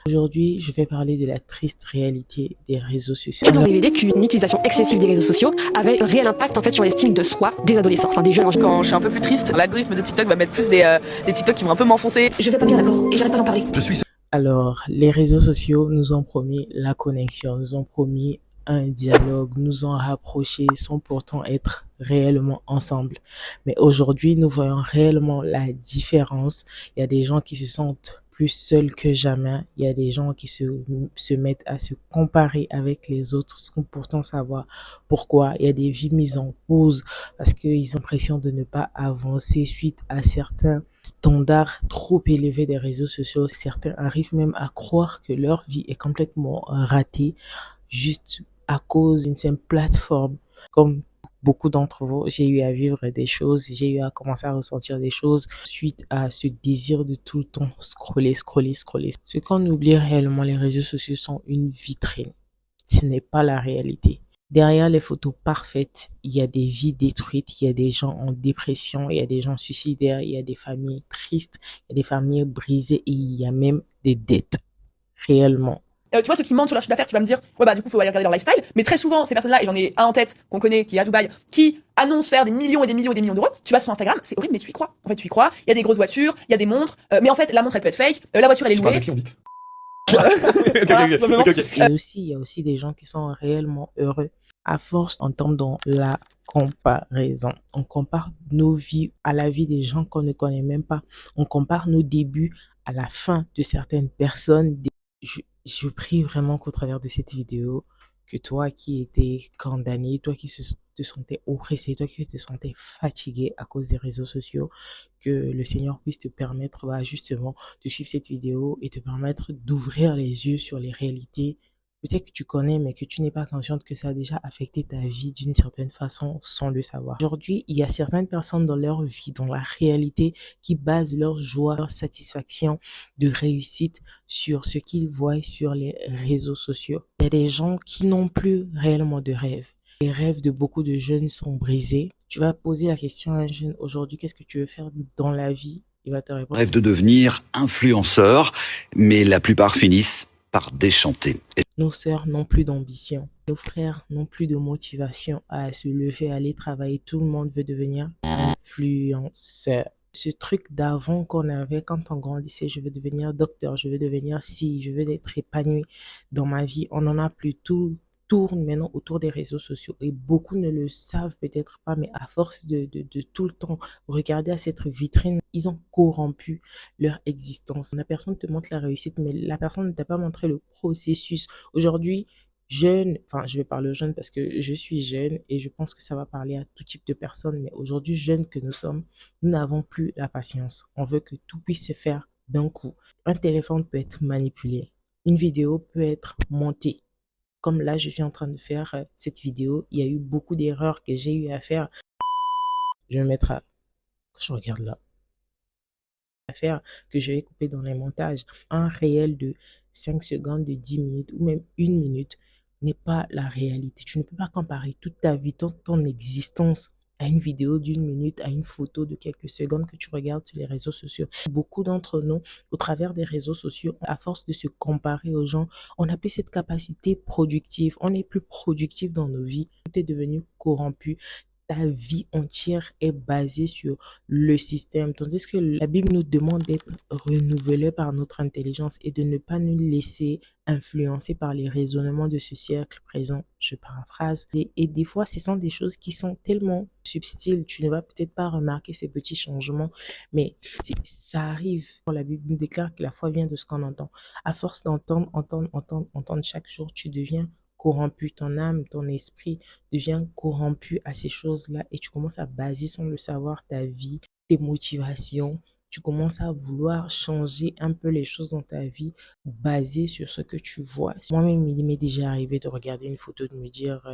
Aujourd'hui, je vais parler de la triste réalité des réseaux sociaux. Ils ont révélé qu'une utilisation excessive des réseaux sociaux avait un réel impact en fait sur l'estime de soi des adolescents, enfin des jeunes en général. Quand je suis un peu plus triste, l'algorithme de TikTok va mettre plus des TikTok qui vont un peu m'enfoncer. Je vais pas bien d'accord et j'arrête pas d'en parler. Alors, les réseaux sociaux nous ont promis la connexion, nous ont promis un dialogue, nous ont rapprochés sans pourtant être réellement ensemble. Mais aujourd'hui, nous voyons réellement la différence. Il y a des gens qui se sentent plus seuls que jamais. Il y a des gens qui se mettent à se comparer avec les autres sans pourtant savoir pourquoi. Il y a des vies mises en pause parce qu'ils ont l'impression de ne pas avancer suite à certains standards trop élevés des réseaux sociaux. Certains arrivent même à croire que leur vie est complètement ratée juste à cause d'une simple plateforme. Comme beaucoup d'entre vous, j'ai eu à vivre des choses, j'ai eu à commencer à ressentir des choses suite à ce désir de tout le temps scroller, scroller, scroller. Ce qu'on oublie réellement, les réseaux sociaux sont une vitrine. Ce n'est pas la réalité. Derrière les photos parfaites, il y a des vies détruites, il y a des gens en dépression, il y a des gens suicidaires, il y a des familles tristes, il y a des familles brisées et il y a même des dettes. Réellement. Tu vois, ceux qui mentent sur leur chiffre d'affaires, tu vas me dire, ouais, bah, du coup, faut aller regarder leur lifestyle. Mais très souvent, ces personnes-là, et j'en ai un en tête qu'on connaît, qui est à Dubaï, qui annoncent faire des millions et des millions et des millions d'euros. Tu vas sur Instagram, c'est horrible, mais tu y crois. En fait, tu y crois. Il y a des grosses voitures, il y a des montres, mais en fait, la montre, elle peut être fake, la voiture, elle est louée. Il y a aussi des gens qui sont réellement heureux à force on tombe dans la comparaison. On compare nos vies à la vie des gens qu'on ne connaît même pas. On compare nos débuts à la fin de certaines personnes. Je prie vraiment qu'au travers de cette vidéo, que toi qui étais condamné, toi qui te sentais oppressé, toi qui te sentais fatigué à cause des réseaux sociaux, que le Seigneur puisse te permettre justement de suivre cette vidéo et te permettre d'ouvrir les yeux sur les réalités. Peut-être que tu connais, mais que tu n'es pas consciente que ça a déjà affecté ta vie d'une certaine façon sans le savoir. Aujourd'hui, il y a certaines personnes dans leur vie, dans la réalité, qui basent leur joie, leur satisfaction de réussite sur ce qu'ils voient sur les réseaux sociaux. Il y a des gens qui n'ont plus réellement de rêves. Les rêves de beaucoup de jeunes sont brisés. Tu vas poser la question à un jeune aujourd'hui, qu'est-ce que tu veux faire dans la vie? Il va te répondre. Rêve de devenir influenceur, mais la plupart finissent par déchanter. Nos sœurs n'ont plus d'ambition. Nos frères n'ont plus de motivation à se lever, à aller travailler. Tout le monde veut devenir influenceur. Ce truc d'avant qu'on avait quand on grandissait, je veux devenir docteur, je veux devenir ci, je veux être épanoui dans ma vie. On n'en a plus. Tout tourne maintenant autour des réseaux sociaux et beaucoup ne le savent peut-être pas, mais à force de tout le temps regarder à cette vitrine, ils ont corrompu leur existence. La personne te montre la réussite, mais la personne ne t'a pas montré le processus. Aujourd'hui, jeune, enfin je vais parler aux jeunes parce que je suis jeune et je pense que ça va parler à tout type de personnes, mais aujourd'hui, jeunes que nous sommes, nous n'avons plus la patience. On veut que tout puisse se faire d'un coup. Un téléphone peut être manipulé. Une vidéo peut être montée. Comme là, je suis en train de faire cette vidéo, il y a eu beaucoup d'erreurs que j'ai eu à faire. Je vais mettre à... Je regarde là. À faire que je vais couper dans les montages. Un réel de 5 secondes, de 10 minutes ou même 1 minute n'est pas la réalité. Tu ne peux pas comparer toute ta vie, ton existence à une vidéo d'1 minute, à une photo de quelques secondes que tu regardes sur les réseaux sociaux. Beaucoup d'entre nous, au travers des réseaux sociaux, à force de se comparer aux gens, on n'a plus cette capacité productive. On n'est plus productif dans nos vies. Tout est devenu corrompu. Ta vie entière est basée sur le système, tandis que la Bible nous demande d'être renouvelés par notre intelligence et de ne pas nous laisser influencer par les raisonnements de ce siècle présent. Je paraphrase. Et des fois, ce sont des choses qui sont tellement subtiles, tu ne vas peut-être pas remarquer ces petits changements, mais ça arrive. La Bible nous déclare que la foi vient de ce qu'on entend. À force d'entendre, entendre chaque jour, tu deviens corrompu, ton âme, ton esprit devient corrompu à ces choses-là et tu commences à baser sans le savoir ta vie, tes motivations. Tu commences à vouloir changer un peu les choses dans ta vie basées sur ce que tu vois. Moi-même, il m'est déjà arrivé de regarder une photo, de me dire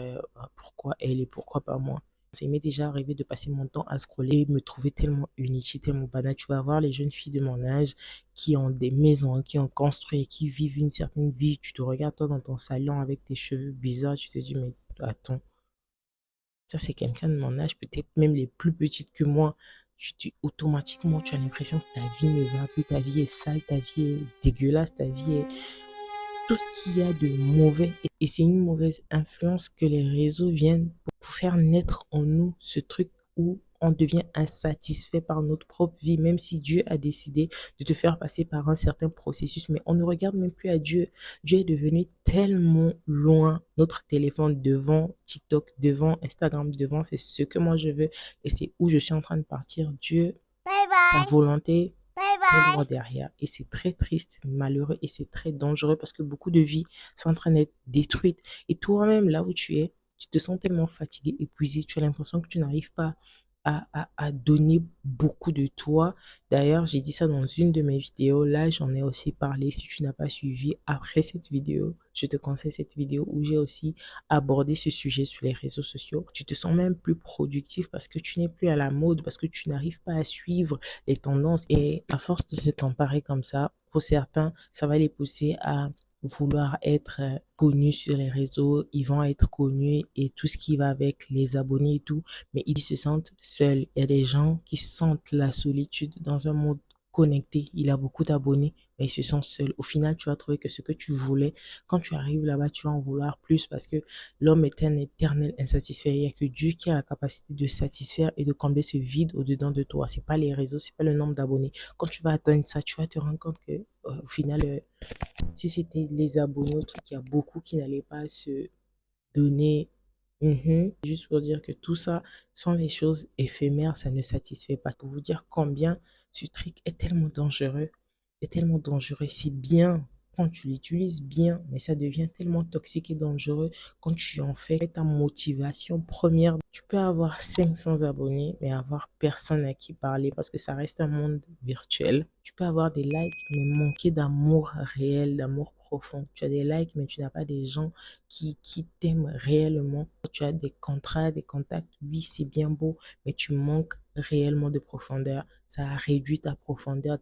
pourquoi elle et pourquoi pas moi. Ça m'est déjà arrivé de passer mon temps à scroller, me trouver tellement inutile, tellement banal. Tu vas voir les jeunes filles de mon âge qui ont des maisons, qui ont construit, qui vivent une certaine vie. Tu te regardes toi dans ton salon avec tes cheveux bizarres, tu te dis mais attends, ça c'est quelqu'un de mon âge, peut-être même les plus petites que moi. Automatiquement, tu as l'impression que ta vie ne va plus, ta vie est sale, ta vie est dégueulasse, ta vie est tout ce qu'il y a de mauvais. Et c'est une mauvaise influence que les réseaux viennent pour faire naître en nous ce truc où on devient insatisfait par notre propre vie, même si Dieu a décidé de te faire passer par un certain processus, mais on ne regarde même plus à Dieu. Dieu est devenu tellement loin. Notre téléphone devant, TikTok devant, Instagram devant, c'est ce que moi je veux et c'est où je suis en train de partir. Dieu, sa volonté, tellement derrière. Et c'est très triste, malheureux et c'est très dangereux parce que beaucoup de vies sont en train d'être détruites. Et toi-même, là où tu es, tu te sens tellement fatigué, épuisé, tu as l'impression que tu n'arrives pas à donner beaucoup de toi. D'ailleurs, j'ai dit ça dans une de mes vidéos. Là, j'en ai aussi parlé. Si tu n'as pas suivi après cette vidéo, je te conseille cette vidéo où j'ai aussi abordé ce sujet sur les réseaux sociaux. Tu te sens même plus productif parce que tu n'es plus à la mode, parce que tu n'arrives pas à suivre les tendances. Et à force de se comparer comme ça, pour certains, ça va les pousser à vouloir être connus sur les réseaux, ils vont être connus et tout ce qui va avec les abonnés et tout, mais ils se sentent seuls. Il y a des gens qui sentent la solitude dans un monde connecté. Il a beaucoup d'abonnés, mais ils se sentent seuls. Au final, tu vas trouver que ce que tu voulais, quand tu arrives là-bas, tu vas en vouloir plus parce que l'homme est un éternel insatisfait. Il n'y a que Dieu qui a la capacité de satisfaire et de combler ce vide au-dedans de toi. C'est pas les réseaux, c'est pas le nombre d'abonnés. Quand tu vas atteindre ça, tu vas te rendre compte que au final, si c'était les abonnés, il y a beaucoup qui n'allaient pas se donner. Juste pour dire que tout ça sont les choses éphémères, ça ne satisfait pas. Pour vous dire combien ce truc est tellement dangereux. C'est bien quand tu l'utilises bien, mais ça devient tellement toxique et dangereux quand tu en fais ta motivation première. Tu peux avoir 500 abonnés, mais avoir personne à qui parler parce que ça reste un monde virtuel. Tu peux avoir des likes, mais manquer d'amour réel, d'amour profond. Tu as des likes, mais tu n'as pas des gens qui t'aiment réellement. Tu as des contrats, des contacts, oui, c'est bien beau, mais tu manques réellement de profondeur. Ça réduit ta profondeur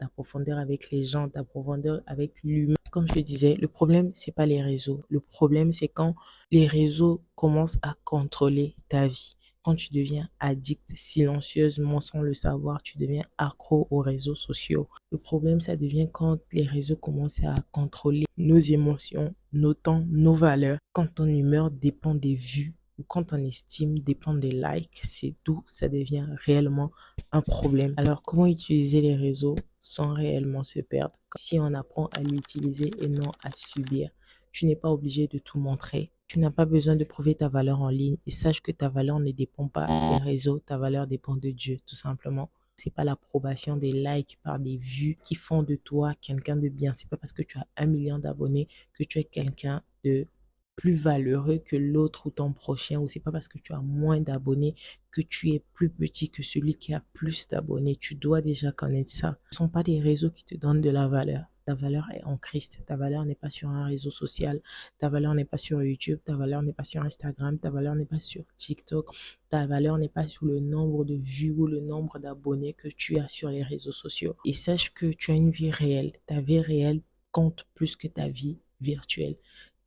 avec les gens, ta profondeur avec l'humain. Comme je te disais, le problème, c'est pas les réseaux. Le problème, c'est quand les réseaux commencent à contrôler ta vie. Quand tu deviens addict silencieusement sans le savoir, tu deviens accro aux réseaux sociaux. Le problème, ça devient quand les réseaux commencent à contrôler nos émotions, nos temps, nos valeurs. Quand ton humeur dépend des vues ou quand ton estime dépend des likes, c'est d'où ça devient réellement un problème. Alors, comment utiliser les réseaux sans réellement se perdre? Si on apprend à l'utiliser et non à subir, tu n'es pas obligé de tout montrer. Tu n'as pas besoin de prouver ta valeur en ligne et sache que ta valeur ne dépend pas des réseaux, ta valeur dépend de Dieu, tout simplement. C'est pas l'approbation des likes par des vues qui font de toi quelqu'un de bien. C'est pas parce que tu as 1 million d'abonnés que tu es quelqu'un de plus valeureux que l'autre ou ton prochain, ou c'est pas parce que tu as moins d'abonnés que tu es plus petit que celui qui a plus d'abonnés. Tu dois déjà connaître ça. Ce ne sont pas des réseaux qui te donnent de la valeur. Ta valeur est en Christ. Ta valeur n'est pas sur un réseau social. Ta valeur n'est pas sur YouTube. Ta valeur n'est pas sur Instagram. Ta valeur n'est pas sur TikTok. Ta valeur n'est pas sur le nombre de vues ou le nombre d'abonnés que tu as sur les réseaux sociaux. Et sache que tu as une vie réelle. Ta vie réelle compte plus que ta vie virtuelle.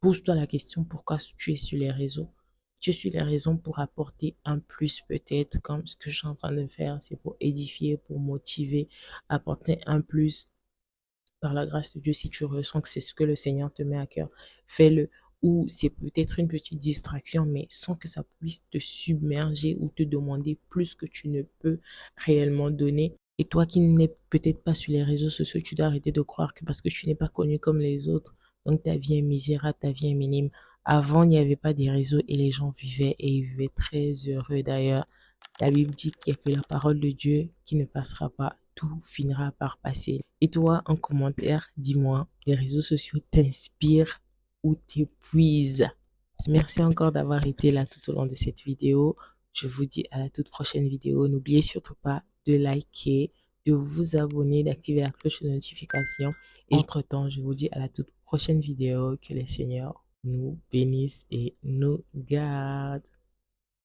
Pose-toi la question pourquoi tu es sur les réseaux. Tu es sur les réseaux pour apporter un plus peut-être, comme ce que je suis en train de faire, c'est pour édifier, pour motiver, apporter un plus par la grâce de Dieu. Si tu ressens que c'est ce que le Seigneur te met à cœur, fais-le. Ou c'est peut-être une petite distraction, mais sans que ça puisse te submerger ou te demander plus que tu ne peux réellement donner. Et toi qui n'es peut-être pas sur les réseaux sociaux, tu dois arrêter de croire que parce que tu n'es pas connu comme les autres, donc ta vie est misérable, ta vie est minime. Avant, il n'y avait pas des réseaux et les gens vivaient et ils vivaient très heureux d'ailleurs. La Bible dit qu'il n'y a que la parole de Dieu qui ne passera pas. Tout finira par passer. Et toi, en commentaire, dis-moi, les réseaux sociaux t'inspirent ou t'épuisent? Merci encore d'avoir été là tout au long de cette vidéo. Je vous dis à la toute prochaine vidéo. N'oubliez surtout pas de liker, de vous abonner, d'activer la cloche de notification. Et entre-temps, je vous dis à la toute prochaine vidéo. Que les Seigneurs nous bénissent et nous gardent.